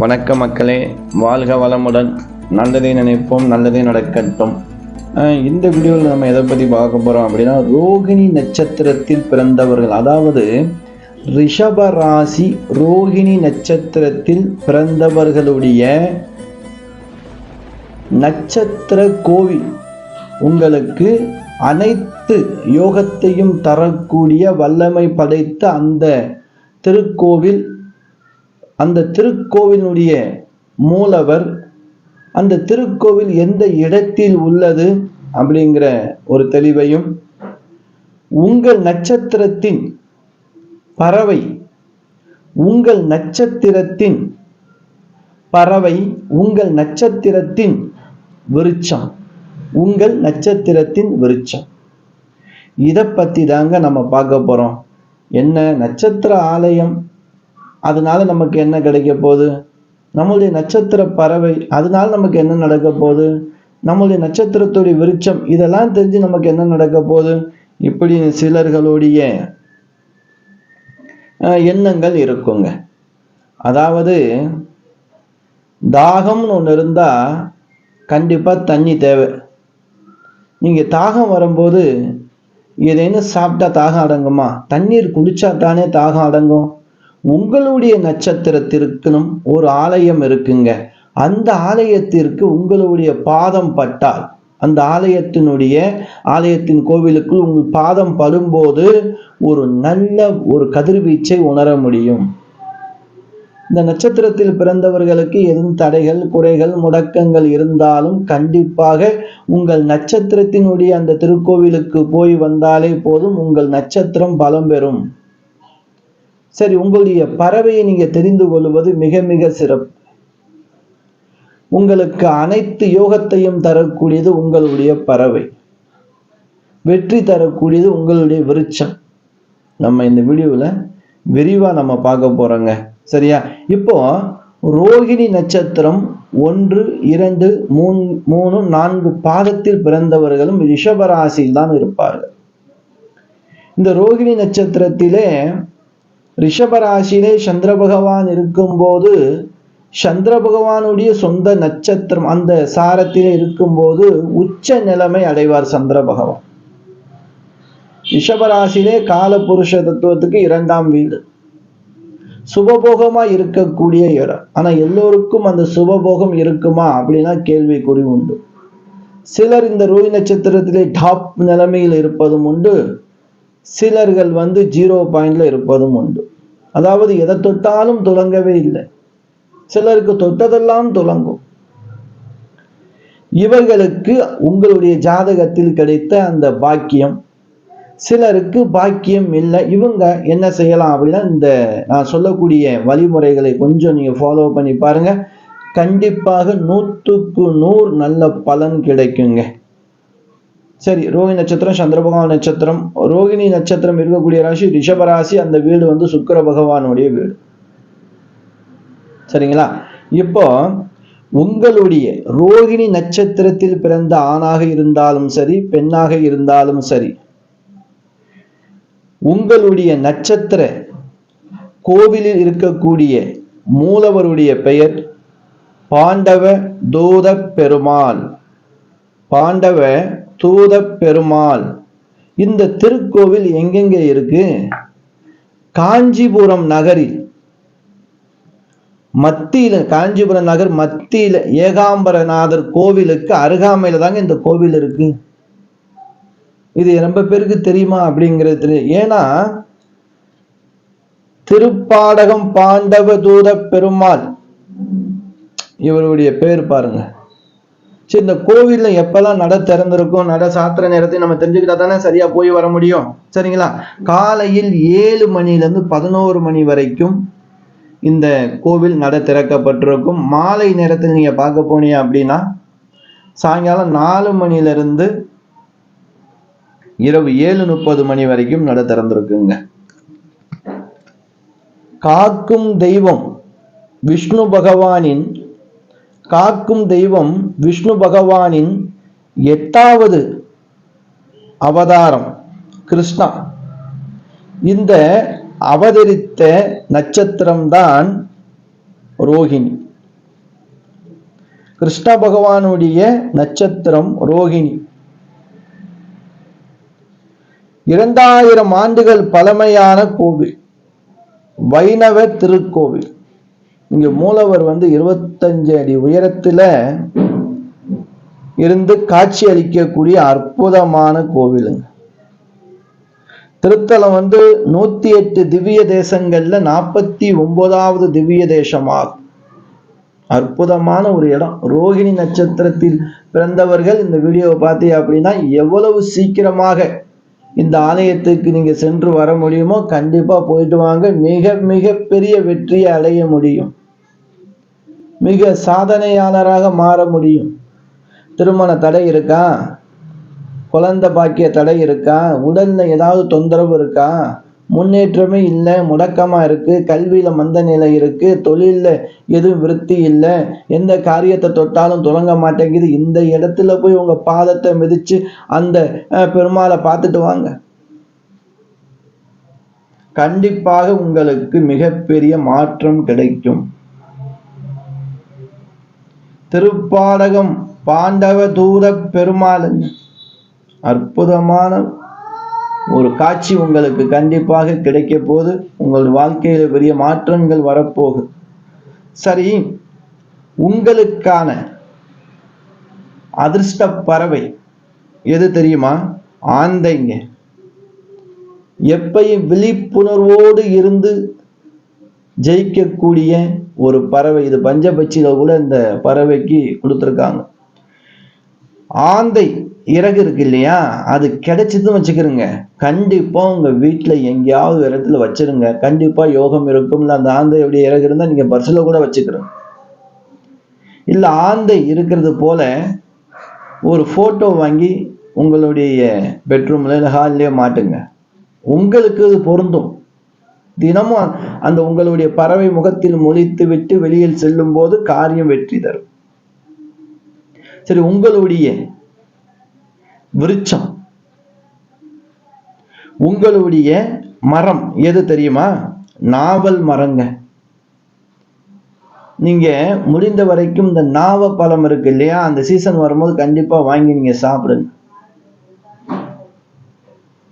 வணக்க மக்களே, வாழ்க வளமுடன். நல்லதே நினைப்போம், நல்லதே நடக்கட்டும். இந்த வீடியோவில் நம்ம எதை பற்றி பார்க்க போகிறோம் அப்படின்னா, ரோகிணி நட்சத்திரத்தில் பிறந்தவர்கள், அதாவது ரிஷப ராசி ரோகிணி நட்சத்திரத்தில் பிறந்தவர்களுடைய நட்சத்திர கோவில் உங்களுக்கு அனைத்து யோகத்தையும் தரக்கூடிய வல்லமை படைத்த அந்த திருக்கோவில், அந்த திருக்கோவிலுடைய மூலவர், அந்த திருக்கோவில் எந்த இடத்தில் உள்ளது அப்படிங்கிற ஒரு தெளிவையும், உங்கள் நட்சத்திரத்தின் பறவை, உங்கள் நட்சத்திரத்தின் பறவை, உங்கள் நட்சத்திரத்தின் விருட்சம், உங்கள் நட்சத்திரத்தின் விருட்சம், இதை பற்றி தாங்க நம்ம பார்க்க போறோம். என்ன நட்சத்திர ஆலயம், அதனால நமக்கு என்ன கிடைக்க போகுது? நம்மளுடைய நட்சத்திர பறவை, அதனால நமக்கு என்ன நடக்க போகுது? நம்மளுடைய நட்சத்திரத்துடைய விருட்சம், இதெல்லாம் தெரிஞ்சு நமக்கு என்ன நடக்க போகுது? இப்படி சிலர்களுடைய எண்ணங்கள் இருக்குங்க. அதாவது தாகம்னு ஒன்று இருந்தா கண்டிப்பா தண்ணி தேவை. நீங்க தாகம் வரும்போது ஏதேனும் சாப்பிட்டா தாகம் அடங்குமா? தண்ணீர் குடிச்சா தானே தாகம் அடங்கும். உங்களுடைய நட்சத்திரத்திற்குனும் ஒரு ஆலயம் இருக்குங்க. அந்த ஆலயத்திற்கு உங்களுடைய பாதம் பட்டால், அந்த ஆலயத்தின் கோவிலுக்குள் உங்கள் பாதம் படும்போது ஒரு நல்ல ஒரு கதிர்வீச்சை உணர முடியும். இந்த நட்சத்திரத்தில் பிறந்தவர்களுக்கு எதுவும் தடைகள், குறைகள், முடக்கங்கள் இருந்தாலும் கண்டிப்பாக உங்கள் நட்சத்திரத்தினுடைய அந்த திருக்கோவிலுக்கு போய் வந்தாலே போதும், உங்கள் நட்சத்திரம் பலம் பெறும். சரி, உங்களுடைய பறவையை நீங்க தெரிந்து கொள்வது மிக மிக சிறப்பு. உங்களுக்கு அனைத்து யோகத்தையும் தரக்கூடியது உங்களுடைய பறவை, வெற்றி தரக்கூடியது உங்களுடைய விருட்சம். நம்ம இந்த வீடியோவில் விரிவா நம்ம பார்க்க போறோங்க. சரியா? இப்போ ரோகிணி நட்சத்திரம் 1, 2, 3, 4 பாதத்தில் பிறந்தவர்களும் ரிஷபராசியில் தான் இருப்பார்கள். இந்த ரோகிணி நட்சத்திரத்திலே ரிஷபராசியிலே சந்திர பகவான் இருக்கும்போது, சந்திர பகவானுடைய சொந்த நட்சத்திரம் அந்த சாரத்திலே இருக்கும்போது உச்ச நிலைமை அடைவார் சந்திர பகவான். ரிஷபராசியிலே கால புருஷ தத்துவத்துக்கு 2ஆம் வீடு, சுபபோகமா இருக்கக்கூடிய இடம். ஆனா எல்லோருக்கும் அந்த சுபபோகம் இருக்குமா அப்படின்னா கேள்விக்குறி உண்டு. சிலர் இந்த ரோஹிணி நட்சத்திரத்திலே டாப் நிலைமையில் இருப்பதும் உண்டு, சிலர்கள் 0 பாயிண்ட்ல இருப்பதும் உண்டு. அதாவது எதை தொட்டாலும் துலங்கவே இல்லை, சிலருக்கு தொட்டதெல்லாம் துலங்கும். இவர்களுக்கு உங்களுடைய ஜாதகத்தில் கிடைத்த அந்த பாக்கியம், சிலருக்கு பாக்கியம் இல்லை. இவங்க என்ன செய்யலாம் அப்படின்னா, இந்த நான் சொல்லக்கூடிய வழிமுறைகளை கொஞ்சம் நீங்க ஃபாலோ பண்ணி பாருங்க. கண்டிப்பாக 100க்கு 100 நல்ல பலன் கிடைக்குங்க. சரி, ரோகிணி நட்சத்திரம் சந்திர பகவான் நட்சத்திரம். ரோகிணி நட்சத்திரம் இருக்கக்கூடிய ராசி ரிஷபராசி. அந்த வீடு சுக்கிர பகவானுடைய வீடு. சரிங்களா? இப்போ உங்களுடைய ரோகிணி நட்சத்திரத்தில் பிறந்த ஆணாக இருந்தாலும் சரி, பெண்ணாக இருந்தாலும் சரி, உங்களுடைய நட்சத்திர கோவிலில் இருக்கக்கூடிய மூலவருடைய பெயர் பாண்டவ தூத பெருமாள். பாண்டவ தூத பெருமாள். இந்த திருக்கோவில் எங்கெங்க இருக்கு? காஞ்சிபுரம் நகரில் மத்தியில, காஞ்சிபுரம் நகர் மத்தியில ஏகாம்பரநாதர் கோவிலுக்கு அருகாமையில தாங்க இந்த கோவில் இருக்கு. இது ரொம்ப பேருக்கு தெரியுமா அப்படிங்கிறது? ஏன்னா திருப்பாடகம் பாண்டவ தூத பெருமாள் இவருடைய பேர் பாருங்க. சரி, இந்த கோவில்ல எப்பெல்லாம் நட திறந்திருக்கும், நட சாத்திர நேரத்தை நம்ம தெரிஞ்சுக்கிட்டா தானே சரியா போய் வர முடியும். சரிங்களா? காலையில் 7 மணிலிருந்து 11 மணி வரைக்கும் இந்த கோவில் நட திறக்கப்பட்டிருக்கும். மாலை நேரத்தில் நீங்க பார்க்க போனீங்க அப்படின்னா சாயங்காலம் 4 மணிலிருந்து இரவு 7:30 மணி வரைக்கும் நட திறந்திருக்குங்க. காக்கும் தெய்வம் விஷ்ணு பகவானின், காக்கும் தெய்வம் விஷ்ணு பகவானின் 8வது அவதாரம் கிருஷ்ணா. இந்த அவதரித்த நட்சத்திரம்தான் ரோகிணி. கிருஷ்ண பகவானுடைய நட்சத்திரம் ரோகிணி. 2000 ஆண்டுகள் பழமையான கோவில், வைணவ திருக்கோவில். இங்க மூலவர் 25 அடி உயரத்துல இருந்து காட்சி அளிக்கக்கூடிய அற்புதமான கோவிலுங்க. திருத்தலம் 108 திவ்ய தேசங்கள்ல 49வது திவ்ய தேசமாகும். அற்புதமான ஒரு இடம். ரோகிணி நட்சத்திரத்தில் பிறந்தவர்கள் இந்த வீடியோவை பார்த்தீங்க அப்படின்னா எவ்வளவு சீக்கிரமாக இந்த ஆலயத்துக்கு நீங்க சென்று வர முடியுமோ கண்டிப்பா போயிட்டு வாங்க. மிக மிக பெரிய வெற்றியை அடைய முடியும். மிக சாதனையாளராக மாற முடியும். திருமண தடை இருக்கா, குழந்தை பாக்கிய தடை இருக்கா, உடல்ல ஏதாவது தொந்தரவு இருக்கா, முன்னேற்றமே இல்லை, முடக்கமா இருக்கு, கல்வியில மந்த நிலை இருக்கு, தொழில்ல எதுவும் விருத்தி இல்லை, எந்த காரியத்தை தொட்டாலும் தொடங்க மாட்டேங்குது, இந்த இடத்துல போய் உங்க பாதத்தை மிதிச்சு அந்த பெருமாளை பார்த்துட்டு வாங்க. கண்டிப்பாக உங்களுக்கு மிகப்பெரிய மாற்றம் கிடைக்கும். திருப்பாடகம் பாண்டவ தூத பெருமாள், அற்புதமான ஒரு காட்சி உங்களுக்கு கண்டிப்பாக கிடைக்க போது. உங்கள் வாழ்க்கையில பெரிய மாற்றங்கள் வரப்போகுது. சரி, உங்களுக்கான அதிர்ஷ்ட பறவை எது தெரியுமா? ஆந்தைங்க. எப்பயும் விழிப்புணர்வோடு இருந்து ஜெயிக்கக்கூடிய ஒரு பறவை இது. பஞ்சபட்சியில கூட இந்த பறவைக்கு கொடுத்துருக்காங்க. ஆந்தை இறகு இருக்கு இல்லையா, அது கிடைச்சதுன்னு வச்சுக்கிறோங்க, கண்டிப்பா உங்க வீட்டுல எங்கேயாவது இடத்துல வச்சிருங்க. கண்டிப்பா யோகம் இருக்கும். இல்ல அந்த ஆந்தையுடைய இறகு இருந்தா நீங்க பர்சுல கூட வச்சுக்கிறோங்க. இல்ல ஆந்தை இருக்கிறது போல ஒரு போட்டோ வாங்கி உங்களுடைய பெட்ரூம்ல இல்ல ஹால்லயே மாட்டுங்க. உங்களுக்கு அது பொருந்தும். தினமும் அந்த உங்களுடைய பறவை முகத்தில் மொழித்து விட்டு வெளியில் செல்லும் போது காரியம் வெற்றி தரும். சரி, உங்களுடைய விருட்சம், உங்களுடைய மரம் எது தெரியுமா? நாவல் மரங்க. நீங்க முடிந்த வரைக்கும் இந்த நாவ பழம் இருக்கு இல்லையா, அந்த சீசன் வரும்போது கண்டிப்பா வாங்கி நீங்க சாப்பிடுங்க.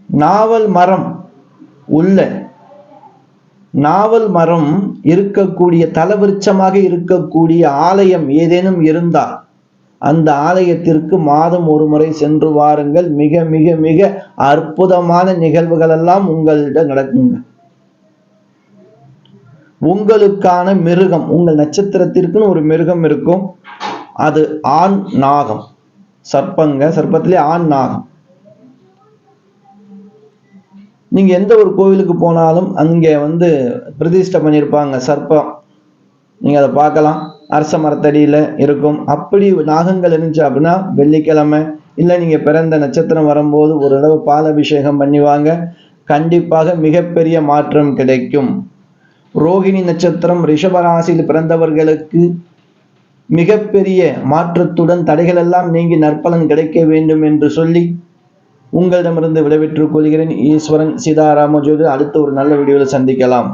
நாவல் மரம் உள்ள நாவல் மரம் இருக்கக்கூடிய தலவிருட்சமாக இருக்கக்கூடிய ஆலயம் ஏதேனும் இருந்தால் அந்த ஆலயத்திற்கு மாதம் ஒரு முறை சென்று வாருங்கள். மிக மிக மிக அற்புதமான நிகழ்வுகள் எல்லாம் உங்களிடம் நடக்குங்க. உங்களுக்கான மிருகம், உங்கள் நட்சத்திரத்திற்குன்னு ஒரு மிருகம் இருக்கும். அது ஆண் நாகம். சர்ப்பங்க, சர்ப்பத்திலே ஆண் நாகம். நீங்க எந்த ஒரு கோவிலுக்கு போனாலும் அங்கே பிரதிஷ்டை பண்ணியிருப்பாங்க சர்ப்பம். நீங்க அதை பார்க்கலாம். அரச மரத்தடியில இருக்கும். அப்படி நாகங்கள் இருந்துச்சு அப்படின்னா வெள்ளிக்கிழமை இல்லை நீங்க பிறந்த நட்சத்திரம் வரும்போது ஒரு தடவை பால் அபிஷேகம் பண்ணிவாங்க. கண்டிப்பாக மிகப்பெரிய மாற்றம் கிடைக்கும். ரோகிணி நட்சத்திரம் ரிஷபராசியில் பிறந்தவர்களுக்கு மிகப்பெரிய மாற்றத்துடன் தடைகள் எல்லாம் நீங்கி நற்பலன் கிடைக்க வேண்டும் என்று சொல்லி உங்களிடமிருந்து விடைபெற்றுக் கொள்கிறேன். ஈஸ்வரன் சீதாராம ஜோதி. அடுத்த ஒரு நல்ல வீடியோவில் சந்திக்கலாம்.